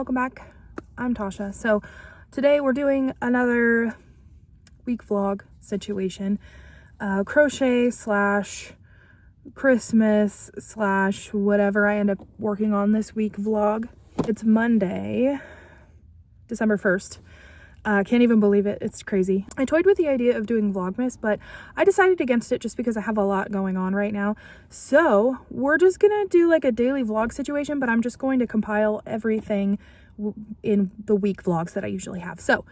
Welcome back. I'm Tasha. So today we're doing another week vlog situation. Crochet slash Christmas slash whatever I end up working on this week vlog. It's Monday, December 1st. Can't even believe it. It's crazy. I toyed with the idea of doing Vlogmas, but I decided against it just because I have a lot going on right now. So we're just gonna do like a daily vlog situation, but I'm just going to compile everything in the week vlogs that I usually have. So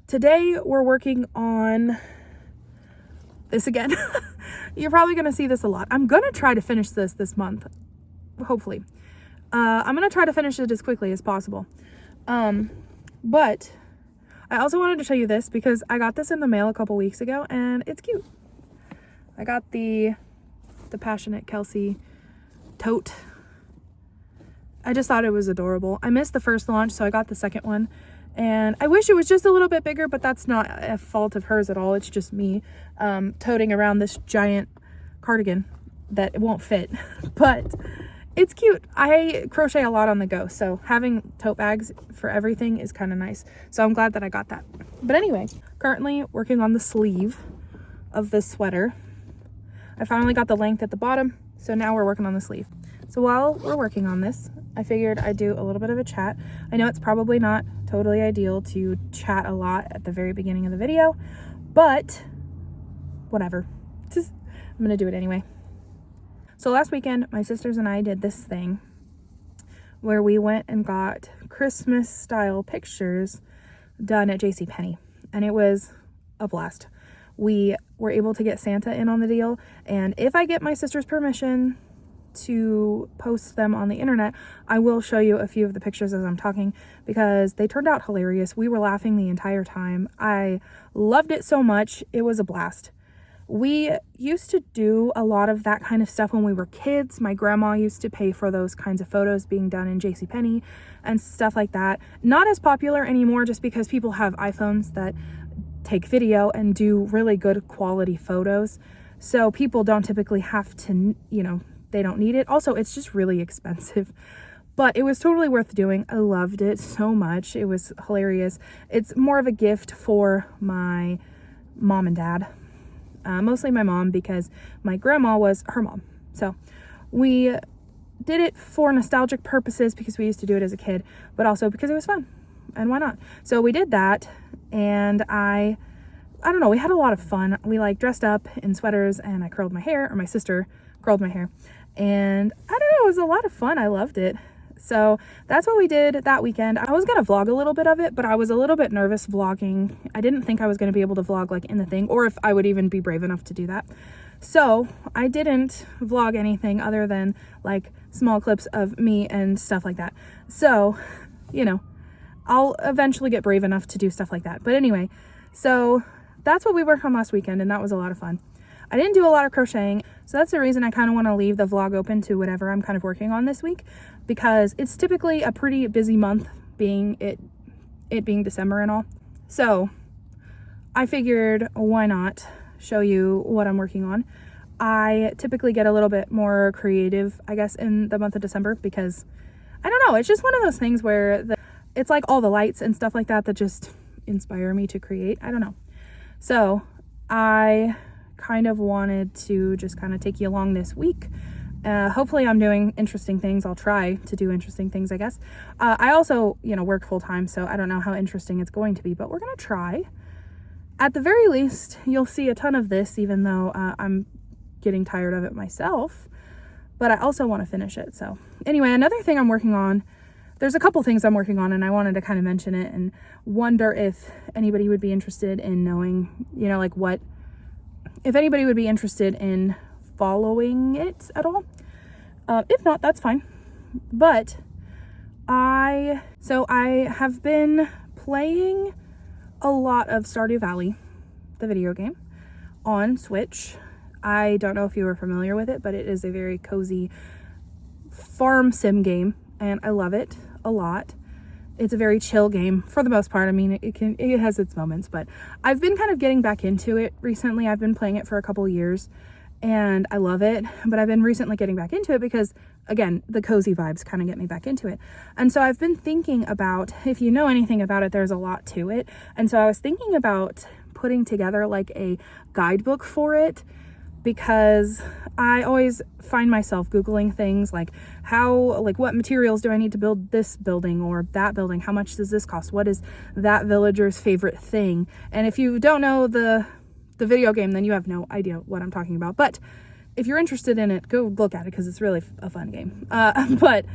today we're working on this again. You're probably gonna see this a lot. I'm gonna try to finish this month, hopefully. I'm gonna try to finish it as quickly as possible. But I also wanted to show you this because I got this in the mail a couple weeks ago and it's cute. I got the Passionate Kelsey tote. I just thought it was adorable. I missed the first launch, so I got the second one. And I wish it was just a little bit bigger, but that's not a fault of hers at all. It's just me toting around this giant cardigan that it won't fit. But it's cute. I crochet a lot on the go, so having tote bags for everything is kind of nice. So I'm glad that I got that. But anyway, currently working on the sleeve of this sweater. I finally got the length at the bottom, so now we're working on the sleeve. So while we're working on this, I figured I'd do a little bit of a chat. I know it's probably not totally ideal to chat a lot at the very beginning of the video, but whatever. I'm gonna do it anyway. So last weekend, my sisters and I did this thing where we went and got Christmas style pictures done at JCPenney, and it was a blast. We were able to get Santa in on the deal, and if I get my sister's permission to post them on the internet, I will show you a few of the pictures as I'm talking because they turned out hilarious. We were laughing the entire time. I loved it so much. It was a blast. We used to do a lot of that kind of stuff when we were kids. My grandma used to pay for those kinds of photos being done in JCPenney and stuff like that. Not as popular anymore just because people have iPhones that take video and do really good quality photos. So people don't typically have to, they don't need it. Also, it's just really expensive. But it was totally worth doing. I loved it so much. It was hilarious. It's more of a gift for my mom and dad. Mostly my mom because my grandma was her mom. So we did it for nostalgic purposes because we used to do it as a kid, but also because it was fun and why not? So we did that and I don't know, we had a lot of fun. We like dressed up in sweaters and I curled my hair, or my sister curled my hair. And I don't know, it was a lot of fun. I loved it. So that's what we did that weekend. I was going to vlog a little bit of it, but I was a little bit nervous vlogging. I didn't think I was going to be able to vlog like in the thing, or if I would even be brave enough to do that. So I didn't vlog anything other than like small clips of me and stuff like that. So, I'll eventually get brave enough to do stuff like that. But anyway, so that's what we worked on last weekend, and that was a lot of fun. I didn't do a lot of crocheting, so that's the reason I kind of want to leave the vlog open to whatever I'm kind of working on this week, because it's typically a pretty busy month, being it being December and all. So I figured, why not show you what I'm working on. I typically get a little bit more creative, I guess, in the month of December because, I don't know, it's just one of those things where it's like all the lights and stuff like that just inspire me to create. I don't know. So I kind of wanted to just kind of take you along this week. Hopefully I'm doing interesting things. I'll try to do interesting things, I guess. I also, work full time, so I don't know how interesting it's going to be, but we're going to try. At the very least, you'll see a ton of this, even though I'm getting tired of it myself, but I also want to finish it. So anyway, another thing I'm working on, there's a couple things I'm working on and I wanted to kind of mention it and wonder if anybody would be interested in knowing, if anybody would be interested in following it at all. If not, that's fine. But I have been playing a lot of Stardew Valley, the video game, on Switch. I don't know if you were familiar with it, but it is a very cozy farm sim game, and I love it a lot. It's a very chill game for the most part. I mean, it has its moments, but I've been kind of getting back into it recently. I've been playing it for a couple years and I love it, but I've been recently getting back into it because again, the cozy vibes kind of get me back into it. And so I've been thinking about, if you know anything about it, there's a lot to it. And so I was thinking about putting together like a guidebook for it, because I always find myself Googling things like what materials do I need to build this building or that building? How much does this cost? What is that villager's favorite thing? And if you don't know the video game, then you have no idea what I'm talking about. But if you're interested in it, go look at it, because it's really a fun game. But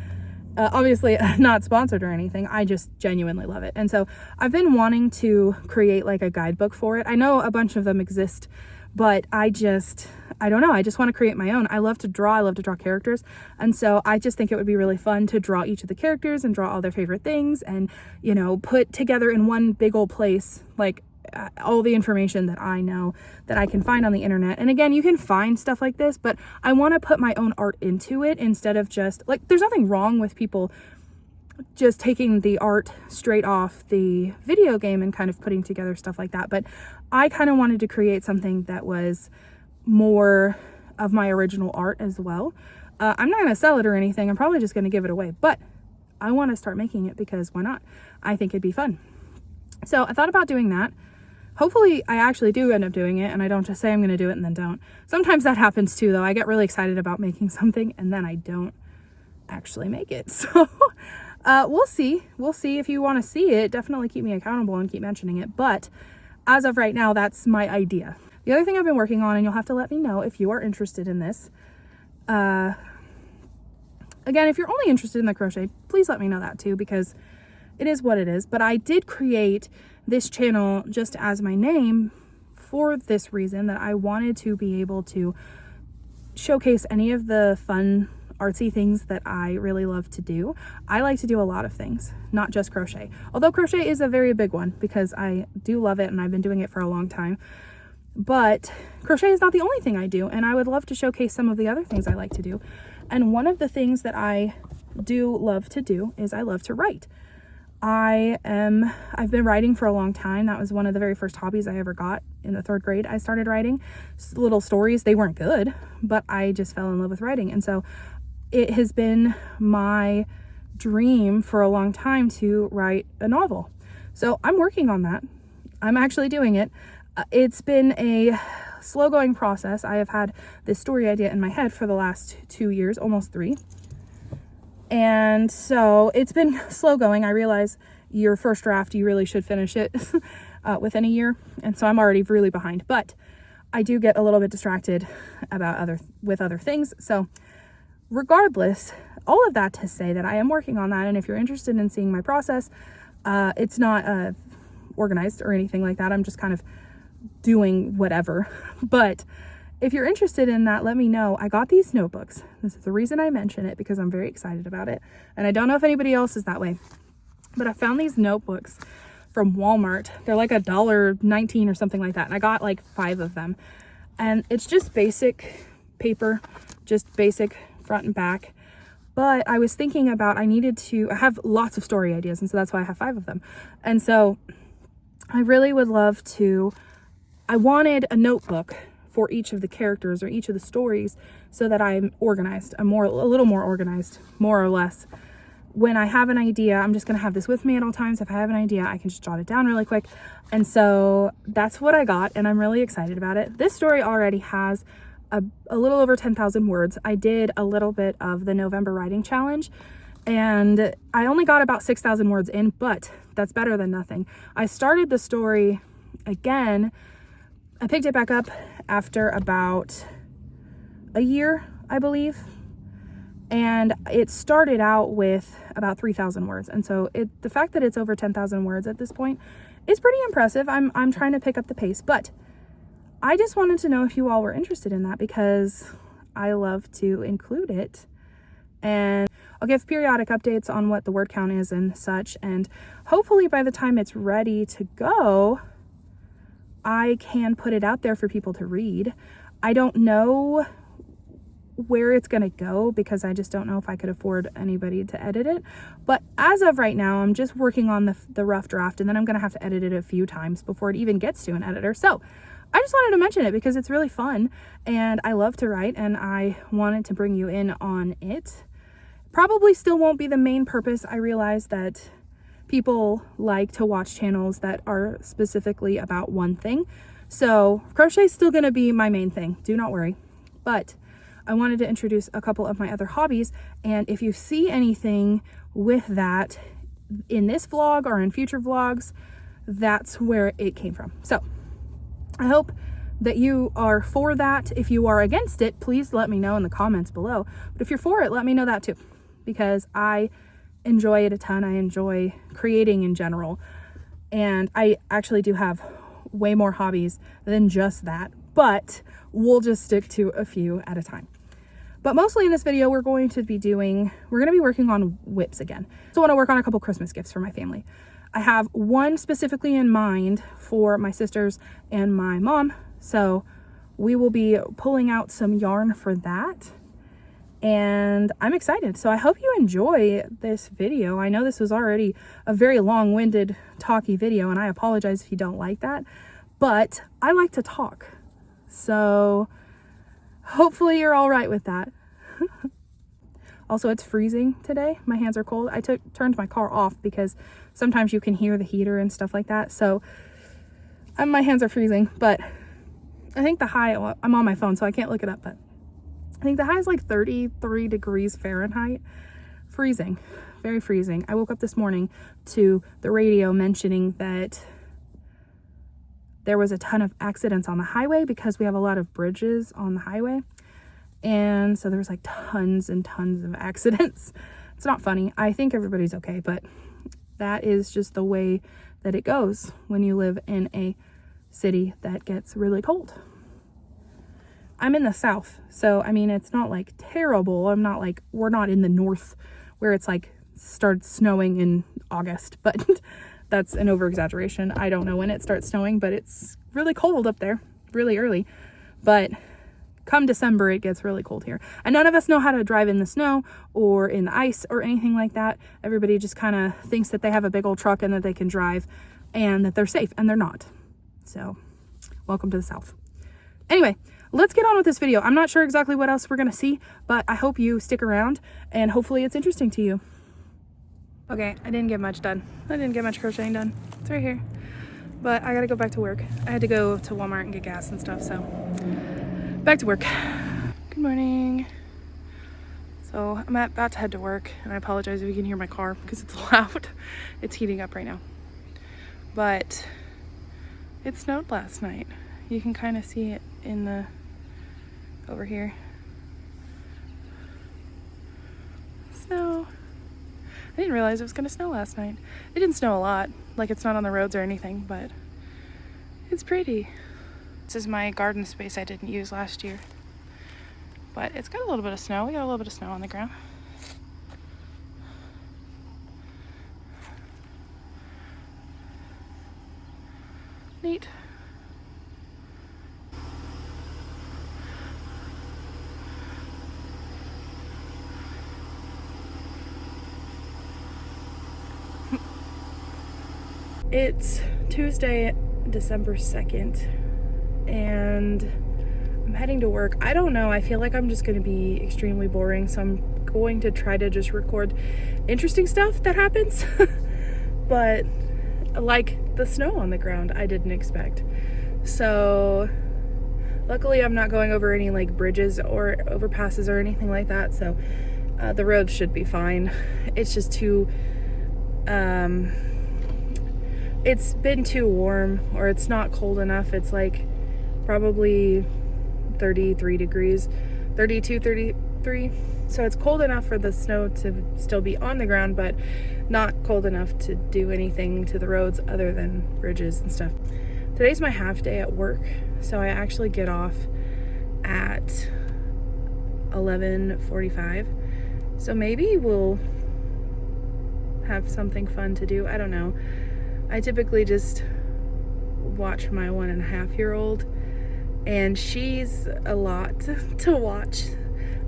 obviously not sponsored or anything. I just genuinely love it. And so I've been wanting to create like a guidebook for it. I know a bunch of them exist, but I don't know. I just want to create my own. I love to draw. I love to draw characters. And so I just think it would be really fun to draw each of the characters and draw all their favorite things and, you know, put together in one big old place, like all the information that I know that I can find on the internet. And again, you can find stuff like this, but I want to put my own art into it instead of just like, there's nothing wrong with people just taking the art straight off the video game and kind of putting together stuff like that. But I kind of wanted to create something that was more of my original art as well. I'm not going to sell it or anything. I'm probably just going to give it away, but I want to start making it because why not? I think it'd be fun. So I thought about doing that. Hopefully I actually do end up doing it and I don't just say I'm going to do it and then don't. Sometimes that happens too, though. I get really excited about making something and then I don't actually make it. So we'll see. We'll see. If you want to see it, definitely keep me accountable and keep mentioning it. But as of right now, that's my idea. The other thing I've been working on, and you'll have to let me know if you are interested in this. Again, if you're only interested in the crochet, please let me know that too, because it is what it is. But I did create this channel just as my name for this reason, that I wanted to be able to showcase any of the fun artsy things that I really love to do. I like to do a lot of things, not just crochet. Although crochet is a very big one because I do love it and I've been doing it for a long time. But crochet is not the only thing I do, and I would love to showcase some of the other things I like to do. And one of the things that I do love to do is I love to write. I've been writing for a long time. That was one of the very first hobbies I ever got. In the 3rd grade, I started writing little stories. They weren't good, but I just fell in love with writing. And so it has been my dream for a long time to write a novel. So I'm working on that. I'm actually doing it. It's been a slow going process. I have had this story idea in my head for the last 2 years, almost 3. And so it's been slow going. I realize your first draft, you really should finish it within a year. And so I'm already really behind, but I do get a little bit distracted with other things. So regardless, all of that to say that I am working on that. And if you're interested in seeing my process, it's not organized or anything like that. I'm just kind of doing whatever. But if you're interested in that, let me know. I got these notebooks. This is the reason I mention it, because I'm very excited about it. And I don't know if anybody else is that way, but I found these notebooks from Walmart. They're like $1.19 or something like that. And I got like 5 of them. And it's just basic paper, just basic front and back. But I was thinking about, I have lots of story ideas. And so that's why I have 5 of them. And so I really would love to, I wanted a notebook for each of the characters or each of the stories so that I'm organized. I'm a little more organized, more or less. When I have an idea, I'm just going to have this with me at all times. If I have an idea, I can just jot it down really quick. And so that's what I got, and I'm really excited about it. This story already has a little over 10,000 words. I did a little bit of the November writing challenge, and I only got about 6,000 words in, but that's better than nothing. I started the story again. I picked it back up after about a year, I believe. And it started out with about 3,000 words. And so the fact that it's over 10,000 words at this point is pretty impressive. I'm trying to pick up the pace, but I just wanted to know if you all were interested in that, because I love to include it. And I'll give periodic updates on what the word count is and such. And hopefully by the time it's ready to go, I can put it out there for people to read. I don't know where it's going to go, because I just don't know if I could afford anybody to edit it. But as of right now, I'm just working on the rough draft, and then I'm going to have to edit it a few times before it even gets to an editor. So I just wanted to mention it because it's really fun and I love to write, and I wanted to bring you in on it. Probably still won't be the main purpose. I realize that people like to watch channels that are specifically about one thing. So crochet is still going to be my main thing. Do not worry. But I wanted to introduce a couple of my other hobbies. And if you see anything with that in this vlog or in future vlogs, that's where it came from. So I hope that you are for that. If you are against it, please let me know in the comments below. But if you're for it, let me know that too, because I enjoy it a ton. I enjoy creating in general. And I actually do have way more hobbies than just that, but we'll just stick to a few at a time. But mostly in this video, we're going to be working on whips again. So I want to work on a couple Christmas gifts for my family. I have one specifically in mind for my sisters and my mom. So we will be pulling out some yarn for that. And I'm excited. So I hope you enjoy this video. I know this was already a very long-winded talky video, and I apologize if you don't like that, but I like to talk. So hopefully you're all right with that. Also, it's freezing today. My hands are cold. I turned my car off because sometimes you can hear the heater and stuff like that. So my hands are freezing, but I think the high, well, I'm on my phone, so I can't look it up, but I think the high is like 33 degrees Fahrenheit. Freezing, very freezing. I woke up this morning to the radio mentioning that there was a ton of accidents on the highway because we have a lot of bridges on the highway. And so there was like tons and tons of accidents. It's not funny. I think everybody's okay, but that is just the way that it goes when you live in a city that gets really cold. I'm in the south, so I mean, it's not like terrible. We're not in the north where it's like starts snowing in August, but that's an over exaggeration. I don't know when it starts snowing, but it's really cold up there really early. But come December, it gets really cold here. And none of us know how to drive in the snow or in the ice or anything like that. Everybody just kind of thinks that they have a big old truck and that they can drive and that they're safe, and they're not. So welcome to the south. Anyway, let's get on with this video. I'm not sure exactly what else we're going to see, but I hope you stick around and hopefully it's interesting to you. Okay, I didn't get much done. I didn't get much crocheting done. It's right here. But I got to go back to work. I had to go to Walmart and get gas and stuff, so back to work. Good morning. So I'm about to head to work, and I apologize if you can hear my car because it's loud. It's heating up right now. But it snowed last night. You can kind of see it in the over here. Snow. I didn't realize it was gonna snow last night. It didn't snow a lot, like it's not on the roads or anything, but it's pretty. This is my garden space I didn't use last year, but it's got a little bit of snow. We got a little bit of snow on the ground. Neat. It's Tuesday, December 2nd, and I'm heading to work. I don't know, I feel like I'm just going to be extremely boring, so I'm going to try to just record interesting stuff that happens. But like the snow on the ground, I didn't expect. So luckily I'm not going over any like bridges or overpasses or anything like that, so the road should be fine. It's just too it's been too warm, or it's not cold enough. It's like probably 33 degrees, 32, 33. So it's cold enough for the snow to still be on the ground, but not cold enough to do anything to the roads other than bridges and stuff. Today's my half day at work, so I actually get off at 11:45. So maybe we'll have something fun to do. I don't know. I typically just watch my 1.5-year-old, and she's a lot to watch.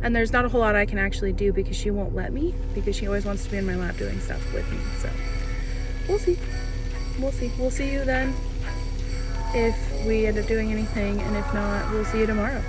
And there's not a whole lot I can actually do because she won't let me, because she always wants to be in my lap doing stuff with me. So we'll see. We'll see. We'll see you then if we end up doing anything, and if not, we'll see you tomorrow.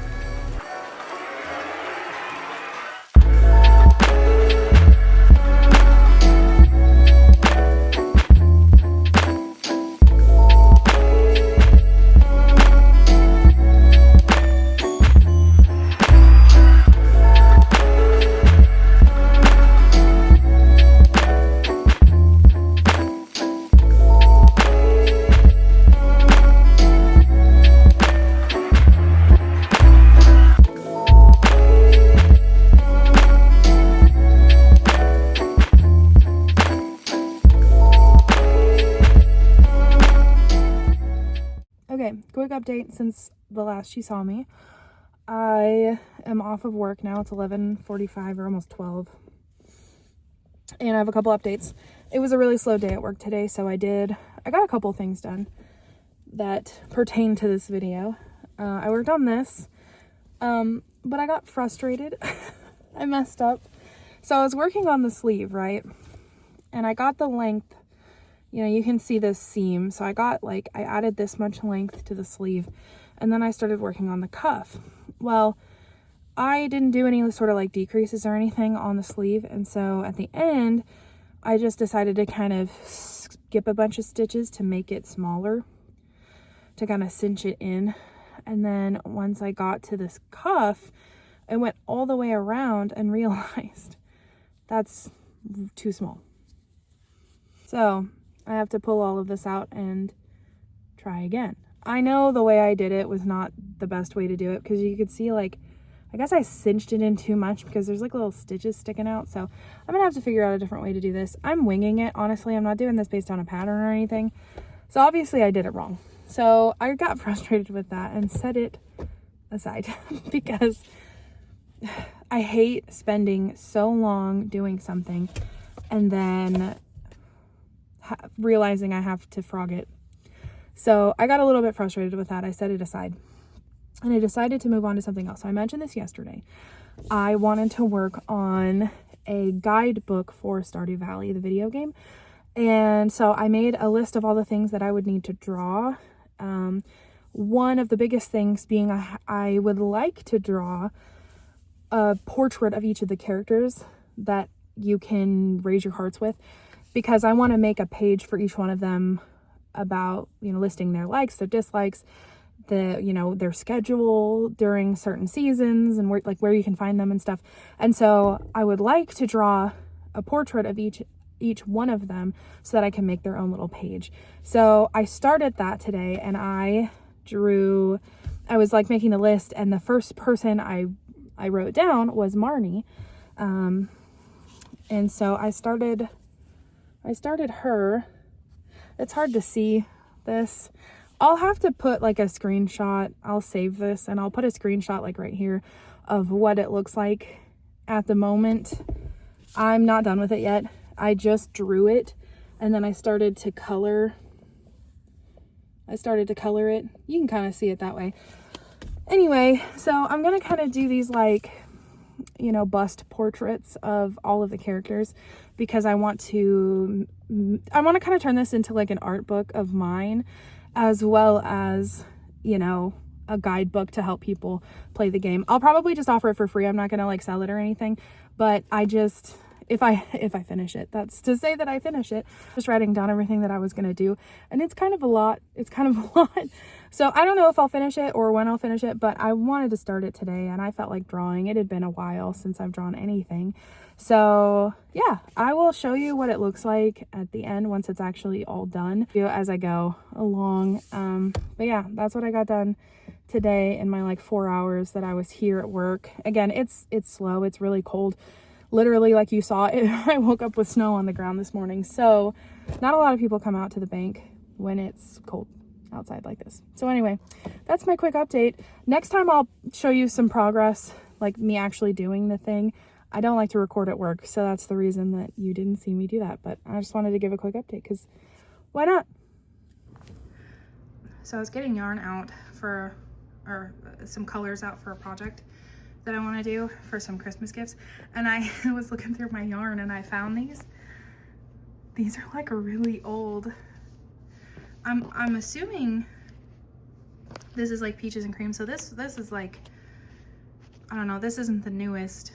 Okay, quick update since the last you saw me. I am off of work now. It's 11:45 or almost 12. And I have a couple updates. It was a really slow day at work today, so I got a couple things done that pertain to this video. I worked on this, but I got frustrated. I messed up. So I was working on the sleeve, right? And I got the length, you know, you can see this seam. So I added this much length to the sleeve, and then I started working on the cuff. Well, I didn't do any sort of like decreases or anything on the sleeve. And so at the end, I just decided to kind of skip a bunch of stitches to make it smaller, to kind of cinch it in. And then once I got to this cuff, I went all the way around and realized that's too small. So I have to pull all of this out and try again. I know the way I did it was not the best way to do it, because you could see, like, I guess I cinched it in too much because there's like little stitches sticking out. So I'm gonna have to figure out a different way to do this. I'm winging it, honestly. I'm not doing this based on a pattern or anything. So obviously I did it wrong. So I got frustrated with that and set it aside because I hate spending so long doing something and then realizing I have to frog it. So I got a little bit frustrated with that. I set it aside and I decided to move on to something else. So I mentioned this yesterday. I wanted to work on a guidebook for Stardew Valley, the video game. And so I made a list of all the things that I would need to draw. One of the biggest things being I would like to draw a portrait of each of the characters that you can raise your hearts with, because I want to make a page for each one of them about, you know, listing their likes, their dislikes, their schedule during certain seasons and where you can find them and stuff. And so I would like to draw a portrait of each one of them so that I can make their own little page. So I started that today, and I was like making the list, and the first person I wrote down was Marnie. And so I started her. It's hard to see this. I'll have to put like a screenshot. I'll save this and I'll put a screenshot like right here of what it looks like at the moment. I'm not done with it yet. I just drew it and then I started to color it. You can kind of see it that way. Anyway, so I'm going to kind of do these like, you know, bust portraits of all of the characters, because I want to kind of turn this into like an art book of mine, as well as, you know, a guidebook to help people play the game. I'll probably just offer it for free. I'm not going to like sell it or anything, but I just, if I finish it, that's to say that I finish it, just writing down everything that I was going to do. And it's kind of a lot. So I don't know if I'll finish it or when I'll finish it, but I wanted to start it today and I felt like drawing. It had been a while since I've drawn anything. So yeah, I will show you what it looks like at the end once it's actually all done as I go along. But yeah, that's what I got done today in my like 4 hours that I was here at work. Again, it's slow. It's really cold. Literally, like you saw it, I woke up with snow on the ground this morning. So not a lot of people come out to the bank when it's cold outside like this. So anyway, that's my quick update. Next time I'll show you some progress, like me actually doing the thing. I don't like to record at work, so that's the reason that you didn't see me do that. But I just wanted to give a quick update because why not? So I was getting yarn out or some colors out for a project that I want to do for some Christmas gifts, and I was looking through my yarn and I found these. These are like really old. I'm assuming this is like peaches and cream. So this is like, I don't know, this isn't the newest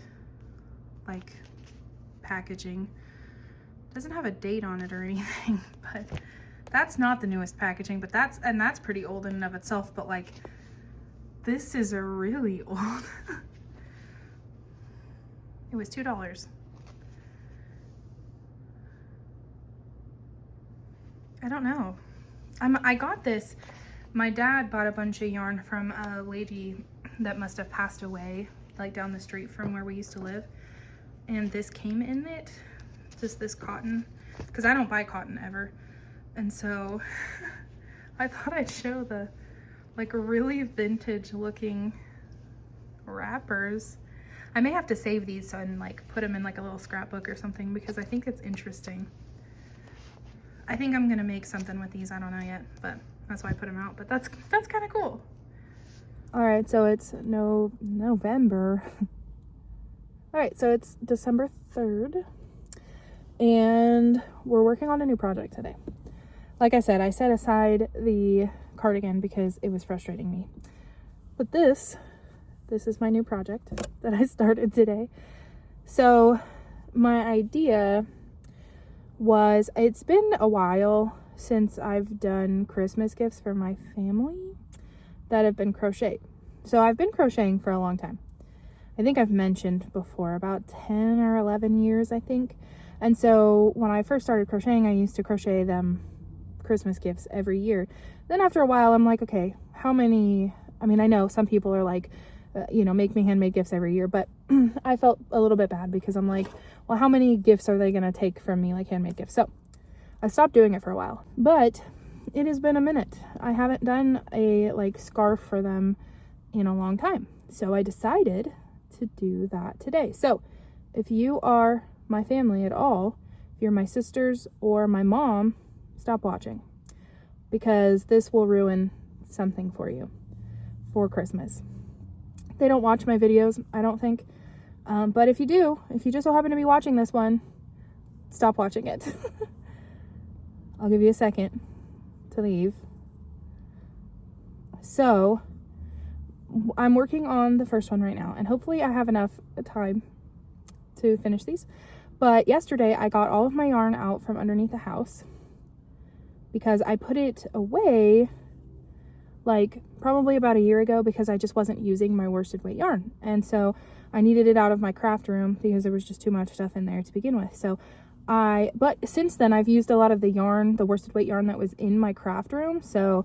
like packaging. Doesn't have a date on it or anything, but that's not the newest packaging, but that's pretty old in and of itself. But like, this is a really old. It was $2. I don't know. I got this. My dad bought a bunch of yarn from a lady that must have passed away, like down the street from where we used to live. And this came in it, just this cotton, because I don't buy cotton ever. And so I thought I'd show the like really vintage looking wrappers. I may have to save these and like put them in like a little scrapbook or something because I think it's interesting. I think I'm gonna make something with these. I don't know yet, but that's why I put them out. But that's kind of cool. All right, so it's November. All right, so it's December 3rd, and we're working on a new project today. Like I said, I set aside the cardigan because it was frustrating me. But this is my new project that I started today. So my idea was, it's been a while since I've done Christmas gifts for my family that have been crocheted. So I've been crocheting for a long time. I think I've mentioned before, about 10 or 11 years, I think. And so when I first started crocheting, I used to crochet them Christmas gifts every year. Then after a while, I'm like, okay, how many, I mean, I know some people are like, make me handmade gifts every year, but I felt a little bit bad because I'm like, well, how many gifts are they going to take from me, like handmade gifts? So I stopped doing it for a while, but it has been a minute. I haven't done a like scarf for them in a long time. So I decided to do that today. So if you are my family at all, if you're my sisters or my mom, stop watching, because this will ruin something for you for Christmas. They don't watch my videos, I don't think. But if you do, if you just so happen to be watching this one, stop watching it. I'll give you a second to leave. So I'm working on the first one right now, and hopefully I have enough time to finish these. But yesterday I got all of my yarn out from underneath the house because I put it away like probably about a year ago because I just wasn't using my worsted weight yarn. And so I needed it out of my craft room because there was just too much stuff in there to begin with. So but since then I've used a lot of the yarn, the worsted weight yarn that was in my craft room. So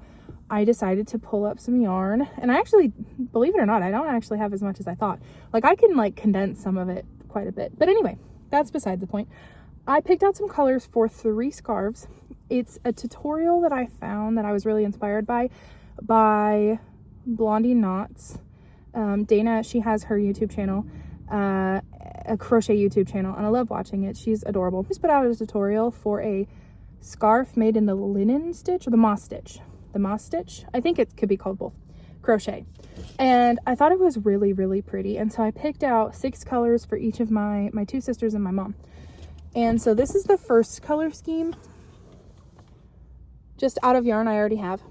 I decided to pull up some yarn, and I actually, believe it or not, I don't actually have as much as I thought. Like I can like condense some of it quite a bit, but anyway, that's beside the point. I picked out some colors for 3 scarves. It's a tutorial that I found that I was really inspired by Blondie Knots. Dana, she has her YouTube channel, a crochet YouTube channel, and I love watching it. She's adorable. She's put out a tutorial for a scarf made in the linen stitch, or the moss stitch. The moss stitch, I think it could be called both, crochet. And I thought it was really, really pretty. And so I picked out 6 colors for each of my 2 sisters and my mom. And so this is the first color scheme, just out of yarn I already have.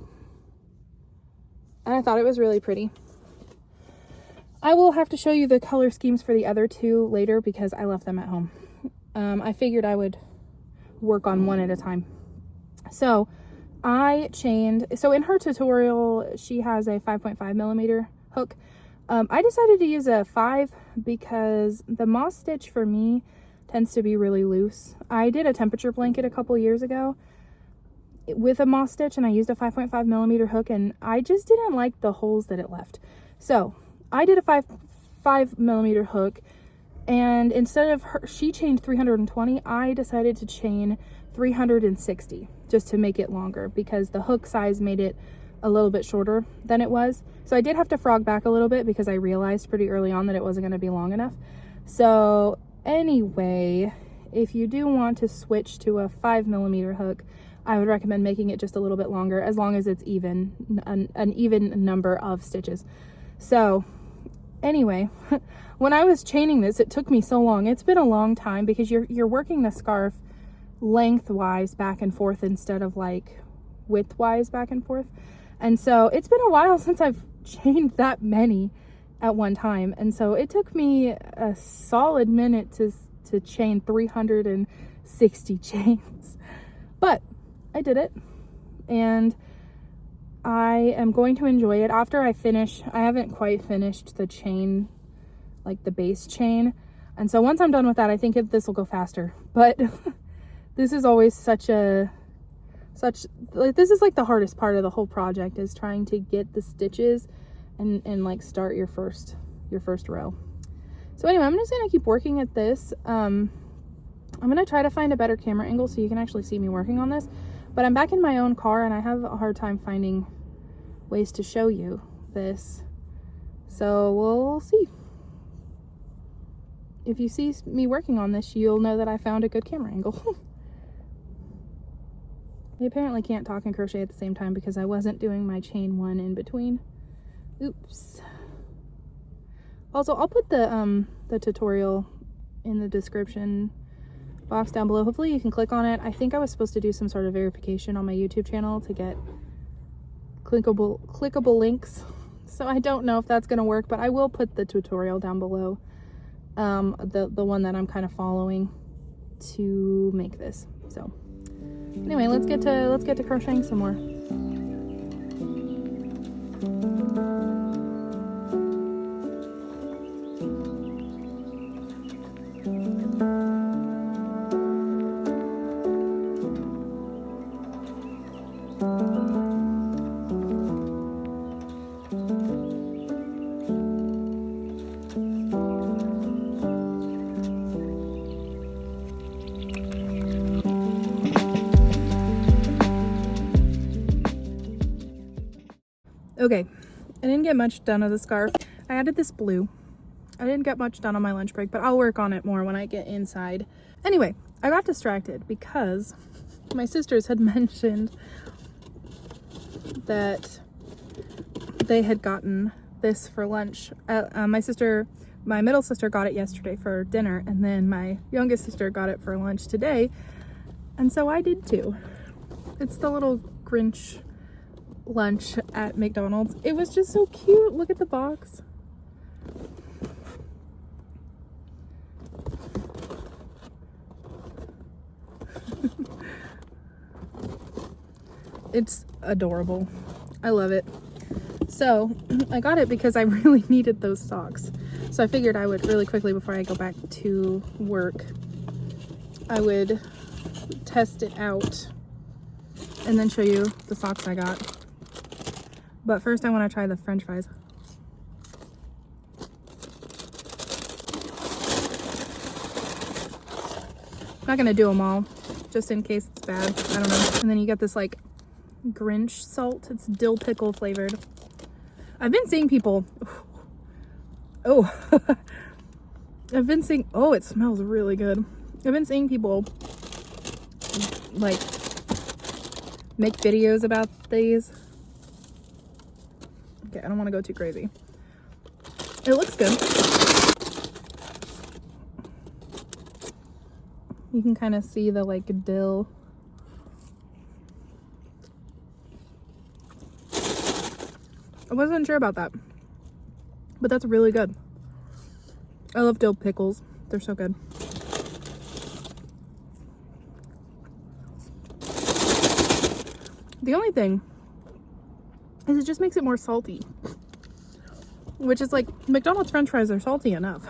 And I thought it was really pretty. I will have to show you the color schemes for the other 2 later because I left them at home. I figured I would work on one at a time. So I chained, so in her tutorial, she has a 5.5 millimeter hook. I decided to use a 5 because the moss stitch for me tends to be really loose. I did a temperature blanket a couple years ago with a moss stitch, and I used a 5.5 millimeter hook, and I just didn't like the holes that it left. So I did a 5 millimeter hook, and instead of she chained 320, I decided to chain 360 just to make it longer because the hook size made it a little bit shorter than it was. So I did have to frog back a little bit because I realized pretty early on that it wasn't going to be long enough. So anyway, if you do want to switch to a 5 millimeter hook, I would recommend making it just a little bit longer, as long as it's even, an even number of stitches. So anyway, when I was chaining this, it took me so long. It's been a long time because you're working the scarf lengthwise back and forth instead of like widthwise back and forth. And so it's been a while since I've chained that many at one time. And so it took me a solid minute to chain 360 chains. But I did it, and I am going to enjoy it after I finish. I haven't quite finished the chain, like the base chain. And so once I'm done with that, I think this will go faster. But this is always like, this is like the hardest part of the whole project, is trying to get the stitches and like start your first row. So anyway, I'm just gonna keep working at this. I'm gonna try to find a better camera angle so you can actually see me working on this, but I'm back in my own car and I have a hard time finding ways to show you this. So we'll see. If you see me working on this, you'll know that I found a good camera angle. I apparently can't talk and crochet at the same time because I wasn't doing my chain one in between. Oops. Also, I'll put the tutorial in the description box down below. Hopefully you can click on it. I think I was supposed to do some sort of verification on my YouTube channel to get clickable links. So I don't know if that's going to work, but I will put the tutorial down below. The one that I'm kind of following to make this. So anyway, let's get to crocheting some more. Okay, I didn't get much done of the scarf. I added this blue. I didn't get much done on my lunch break, but I'll work on it more when I get inside. Anyway, I got distracted because my sisters had mentioned that they had gotten this for lunch. My middle sister got it yesterday for dinner, and then my youngest sister got it for lunch today, and so I did too. It's the little Grinch lunch at McDonald's. It was just so cute. Look at the box. It's adorable. I love it. So I got it because I really needed those socks. So I figured I would really quickly, before I go back to work, I would test it out and then show you the socks I got. But first I want to try the French fries. I'm not going to do them all, just in case it's bad. I don't know. And then you get this like Grinch salt. It's dill pickle flavored. I've been seeing people... Oh. I've been seeing... Oh, it smells really good. I've been seeing people like make videos about these. Okay, I don't want to go too crazy. It looks good. You can kind of see the like dill. I wasn't sure about that, but that's really good. I love dill pickles. They're so good. The only thing is it just makes it more salty, which is like McDonald's French fries are salty enough.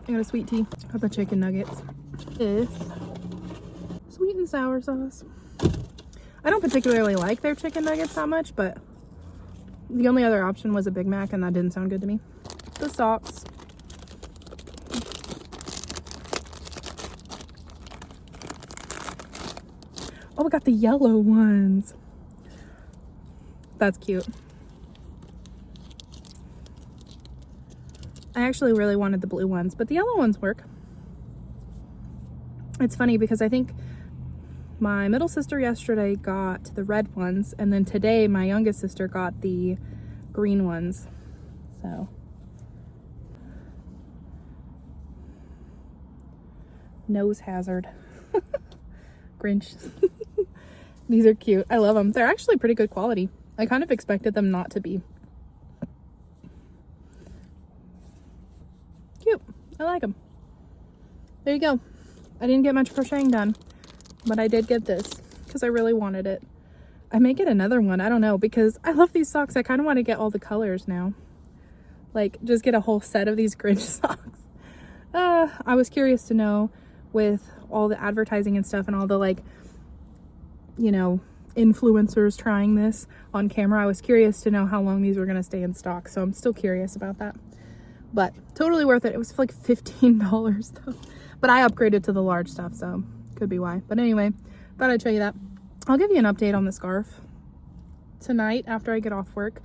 I got a sweet tea. Got the chicken nuggets with sweet and sour sauce. I don't particularly like their chicken nuggets that much, but the only other option was a Big Mac, and that didn't sound good to me. The socks. Oh, we got the yellow ones. That's cute. I actually really wanted the blue ones, but the yellow ones work. It's funny because I think my middle sister yesterday got the red ones, and then today my youngest sister got the green ones. So nose hazard. Grinch. These are cute. I love them. They're actually pretty good quality. I kind of expected them not to be. Cute. I like them. There you go. I didn't get much crocheting done, but I did get this because I really wanted it. I may get another one. I don't know, because I love these socks. I kind of want to get all the colors now. Like, just get a whole set of these Grinch socks. I was curious to know, with all the advertising and stuff and all the, like, you know, influencers trying this on camera, I was curious to know how long these were going to stay in stock. So I'm still curious about that. But totally worth it. It was like $15 though. But I upgraded to the large stuff, so could be why. But anyway, thought I'd show you that. I'll give you an update on the scarf tonight after I get off work.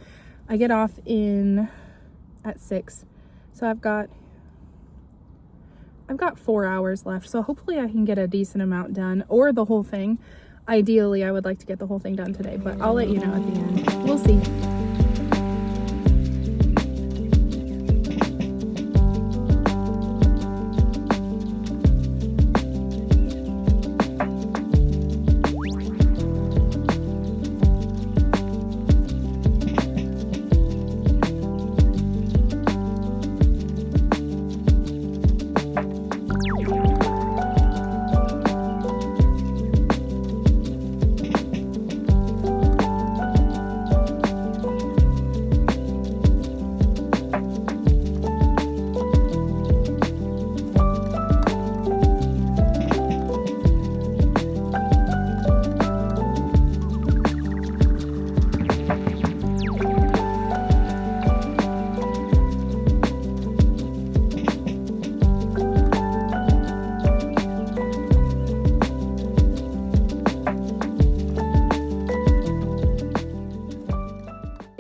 I get off at 6. So I've got 4 hours left. So hopefully I can get a decent amount done, or the whole thing. Ideally, I would like to get the whole thing done today, but I'll let you know at the end. We'll see.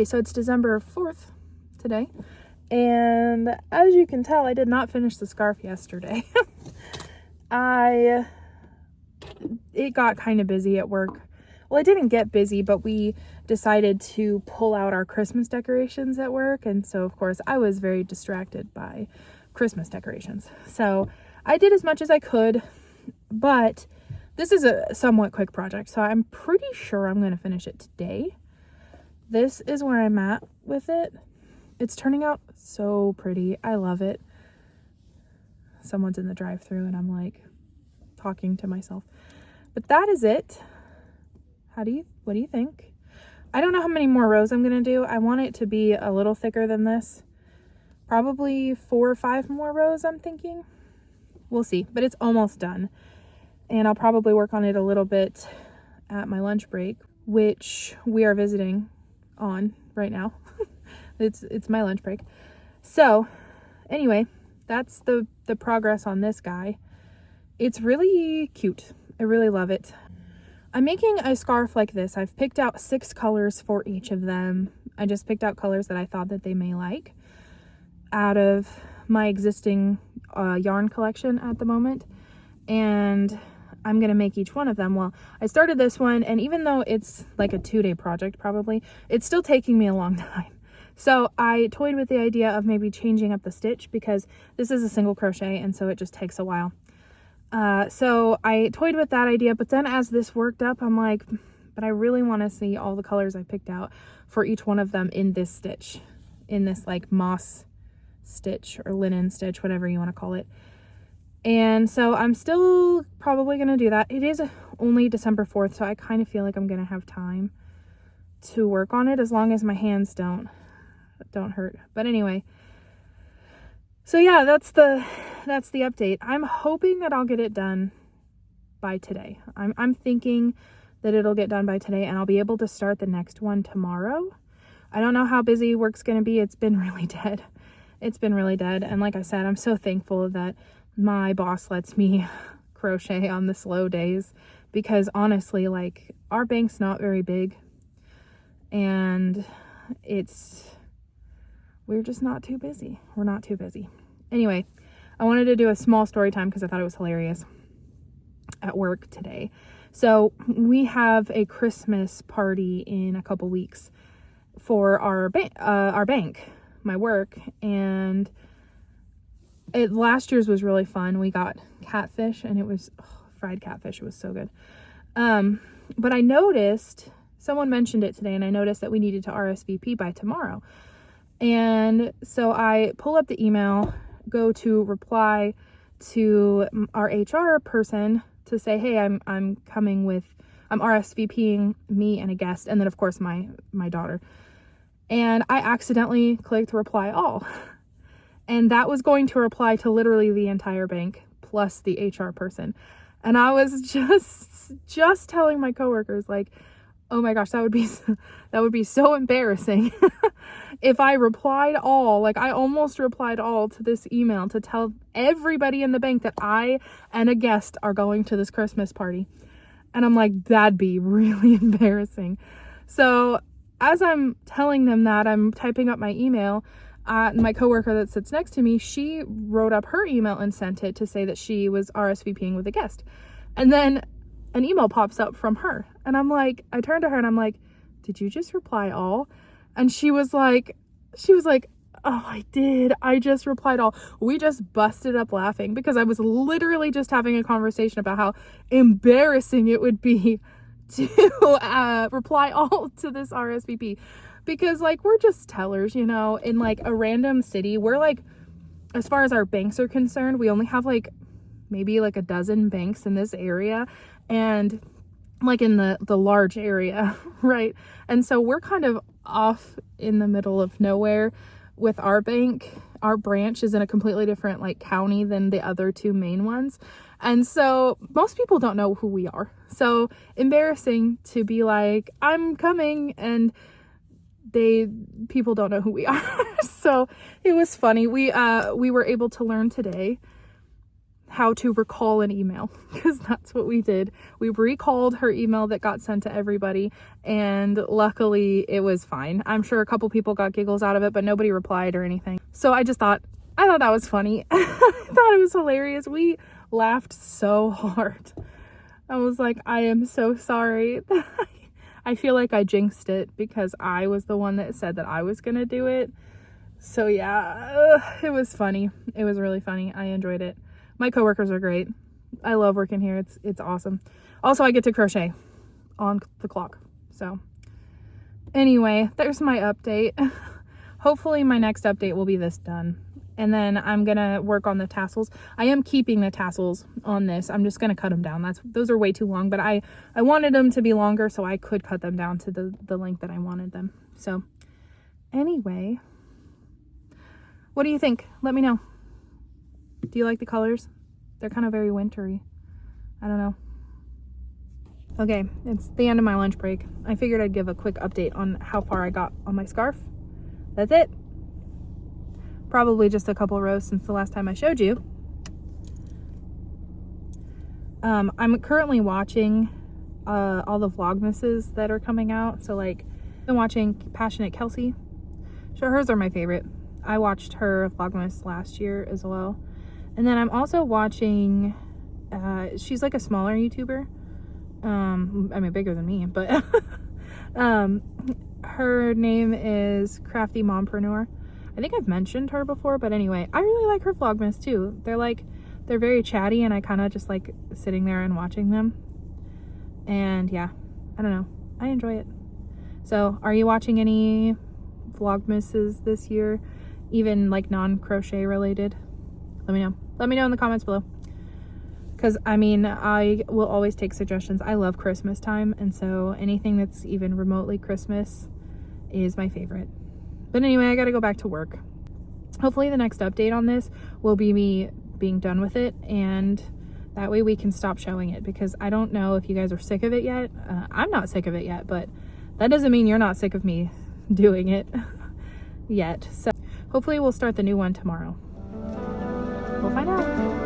So it's December 4th today, and as you can tell, I did not finish the scarf yesterday. It got kind of busy at work. Well, it didn't get busy, but we decided to pull out our Christmas decorations at work, and so of course I was very distracted by Christmas decorations. So I did as much as I could, but this is a somewhat quick project, so I'm pretty sure I'm going to finish it today. This is where I'm at with it. It's turning out so pretty. I love it. Someone's in the drive-thru and I'm like talking to myself. But that is it. What do you think? I don't know how many more rows I'm going to do. I want it to be a little thicker than this. Probably 4 or 5 more rows, I'm thinking. We'll see, but it's almost done. And I'll probably work on it a little bit at my lunch break, which we are visiting on right now. it's my lunch break. So anyway, that's the progress on this guy. It's really cute. I really love it. I'm making a scarf like this. I've picked out 6 colors for each of them. I just picked out colors that I thought that they may like out of my existing yarn collection at the moment, and I'm going to make each one of them. Well, I started this one, and even though it's like a 2-day project probably, it's still taking me a long time. So I toyed with the idea of maybe changing up the stitch, because this is a single crochet and so it just takes a while. So I toyed with that idea, but then as this worked up, I'm like, but I really want to see all the colors I picked out for each one of them in this stitch, in this like moss stitch or linen stitch, whatever you want to call it. And so I'm still probably going to do that. It is only December 4th, so I kind of feel like I'm going to have time to work on it, as long as my hands don't hurt. But anyway, so yeah, that's the update. I'm hoping that I'll get it done by today. I'm thinking that it'll get done by today, and I'll be able to start the next one tomorrow. I don't know how busy work's going to be. It's been really dead. It's been really dead. And like I said, I'm so thankful that my boss lets me crochet on the slow days, because honestly, like, our bank's not very big, and we're just not too busy. We're not too busy. Anyway, I wanted to do a small story time because I thought it was hilarious at work today. So we have a Christmas party in a couple weeks for our bank, my work, and last year's was really fun. We got catfish, and it was fried catfish. It was so good. But I noticed, someone mentioned it today, and I noticed that we needed to RSVP by tomorrow. And so I pull up the email, go to reply to our HR person to say, hey, I'm RSVPing me and a guest, and then of course my daughter. And I accidentally clicked reply all. And that was going to reply to literally the entire bank plus the HR person. And I was just telling my coworkers, like, oh my gosh, that would be so embarrassing if I replied all, like I almost replied all to this email to tell everybody in the bank that I and a guest are going to this Christmas party. And I'm like, that'd be really embarrassing. So as I'm telling them that, I'm typing up my email. My coworker that sits next to me, she wrote up her email and sent it to say that she was RSVPing with a guest. And then an email pops up from her. And I'm like, I turned to her and I'm like, did you just reply all? And she was like, oh, I did. I just replied all. We just busted up laughing because I was literally just having a conversation about how embarrassing it would be to reply all to this RSVP. Because, like, we're just tellers, you know, in, like, a random city. We're, like, as far as our banks are concerned, we only have, like, maybe, like, a dozen banks in this area. And, like, in the large area, right? And so we're kind of off in the middle of nowhere with our bank. Our branch is in a completely different, like, county than the other two main ones. And so most people don't know who we are. So embarrassing to be like, I'm coming, and people don't know who we are. So it was funny. We were able to learn today how to recall an email, because that's what we did. We recalled her email that got sent to everybody, and luckily it was fine. I'm sure a couple people got giggles out of it, but nobody replied or anything. So I thought that was funny. I thought it was hilarious. We laughed so hard. I was like, I am so sorry. I feel like I jinxed it because I was the one that said that I was gonna do it. So yeah, it was funny. It was really funny. I enjoyed it. My coworkers are great. I love working here. It's awesome. Also, I get to crochet on the clock. So anyway, there's my update. Hopefully my next update will be this done. And then I'm gonna work on the tassels. I am keeping the tassels on this. I'm just gonna cut them down. Those are way too long, but I wanted them to be longer so I could cut them down to the length that I wanted them. So anyway, what do you think? Let me know. Do you like the colors? They're kind of very wintry. I don't know. Okay, it's the end of my lunch break. I figured I'd give a quick update on how far I got on my scarf. That's it. Probably just a couple rows since the last time I showed you. I'm currently watching all the Vlogmases that are coming out. So, like, I've been watching Passionate Kelsey. So hers are my favorite. I watched her Vlogmas last year as well. And then I'm also watching, she's like a smaller YouTuber. I mean, bigger than me, but her name is Crafty Mompreneur. I think I've mentioned her before, but anyway, I really like her Vlogmas too. They're very chatty, and I kind of just like sitting there and watching them. And yeah, I don't know. I enjoy it. So, are you watching any Vlogmases this year? Even like non-crochet related? Let me know. Let me know in the comments below. Because, I mean, I will always take suggestions. I love Christmas time, and so anything that's even remotely Christmas is my favorite. But anyway, I gotta go back to work. Hopefully the next update on this will be me being done with it, and that way we can stop showing it, because I don't know if you guys are sick of it yet. I'm not sick of it yet, but that doesn't mean you're not sick of me doing it yet. So hopefully we'll start the new one tomorrow. We'll find out.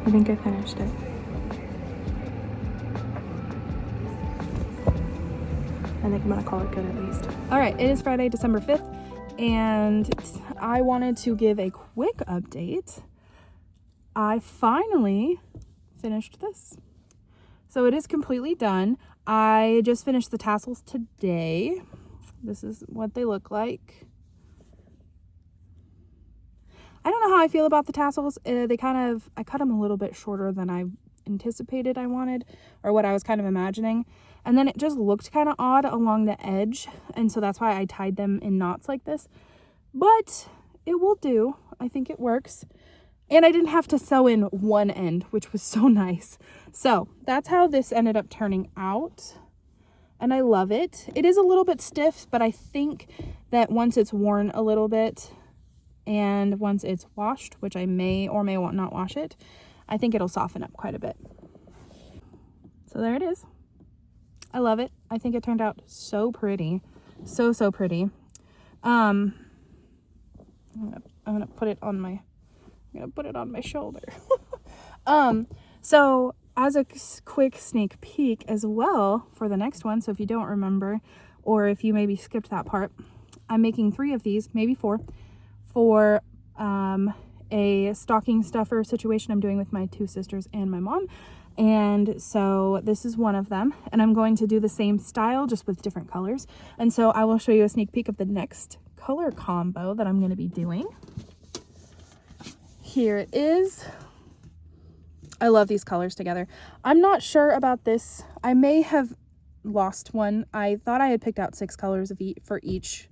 I think I finished it. I think I'm gonna call it good at least. All right, it is Friday, December 5th, and I wanted to give a quick update. I finally finished this. So it is completely done. I just finished the tassels today. This is what they look like. I don't know how I feel about the tassels. I cut them a little bit shorter than I anticipated I wanted, or what I was kind of imagining. And then it just looked kind of odd along the edge. And so that's why I tied them in knots like this. But it will do. I think it works. And I didn't have to sew in one end, which was so nice. So that's how this ended up turning out. and I love it. It is a little bit stiff, but I think that once it's worn a little bit and once it's washed, which I may or may not wash it, I think it'll soften up quite a bit. So there it is. I love it. I think it turned out so pretty. So pretty. I'm gonna put it on my shoulder. So as a quick sneak peek as well for the next one, so if you don't remember, or if you maybe skipped that part, I'm making 3 of these, maybe 4, for a stocking stuffer situation I'm doing with my 2 sisters and my mom. And so this is one of them, and I'm going to do the same style just with different colors. And so I will show you a sneak peek of the next color combo that I'm going to be doing. Here it is. I love these colors together. I'm not sure about this. I may have lost one. I thought I had picked out 6 colors for each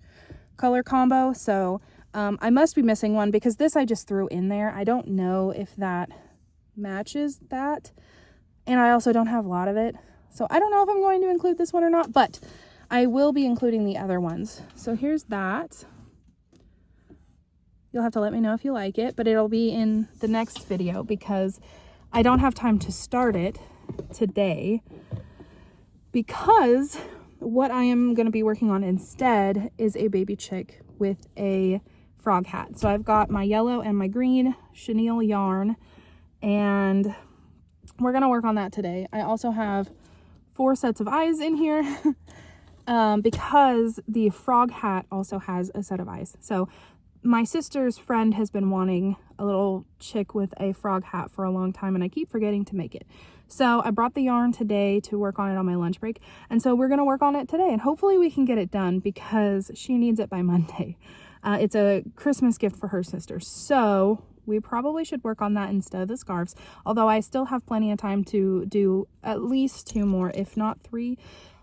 color combo, so I must be missing one, because this I just threw in there. I don't know if that matches that, and I also don't have a lot of it, so I don't know if I'm going to include this one or not, but I will be including the other ones. So here's that. You'll have to let me know if you like it, but it'll be in the next video because I don't have time to start it today, because what I am going to be working on instead is a baby chick with a frog hat. So I've got my yellow and my green chenille yarn, and we're going to work on that today. I also have 4 sets of eyes in here because the frog hat also has a set of eyes. So my sister's friend has been wanting a little chick with a frog hat for a long time, and I keep forgetting to make it. So I brought the yarn today to work on it on my lunch break, and so we're going to work on it today, and hopefully we can get it done because she needs it by Monday. It's a Christmas gift for her sister, so we probably should work on that instead of the scarves, although I still have plenty of time to do at least 2 more, if not 3,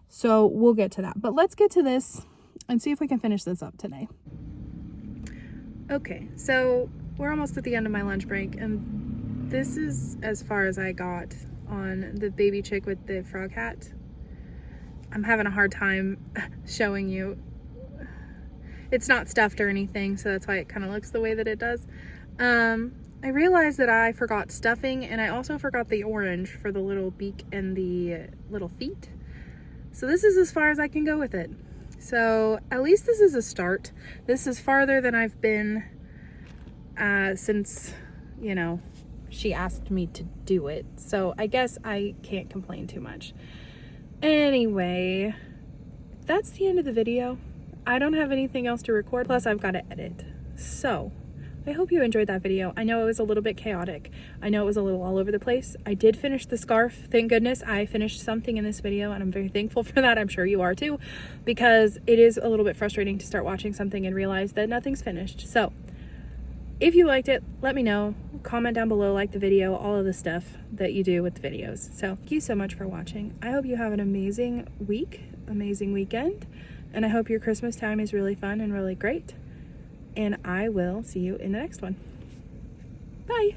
so we'll get to that. But let's get to this and see if we can finish this up today. Okay, so we're almost at the end of my lunch break, and this is as far as I got on the baby chick with the frog hat. I'm having a hard time showing you. It's not stuffed or anything, so that's why it kind of looks the way that it does. I realized that I forgot stuffing, and I also forgot the orange for the little beak and the little feet. So this is as far as I can go with it. So at least this is a start. This is farther than I've been since, you know, she asked me to do it. So I guess I can't complain too much. Anyway, that's the end of the video. I don't have anything else to record, plus I've got to edit. So I hope you enjoyed that video. I know it was a little bit chaotic. I know it was a little all over the place. I did finish the scarf. Thank goodness I finished something in this video, and I'm very thankful for that. I'm sure you are too, because it is a little bit frustrating to start watching something and realize that nothing's finished. So if you liked it, let me know. Comment down below, like the video, all of the stuff that you do with the videos. So thank you so much for watching. I hope you have an amazing week, amazing weekend, and I hope your Christmas time is really fun and really great. And I will see you in the next one. Bye.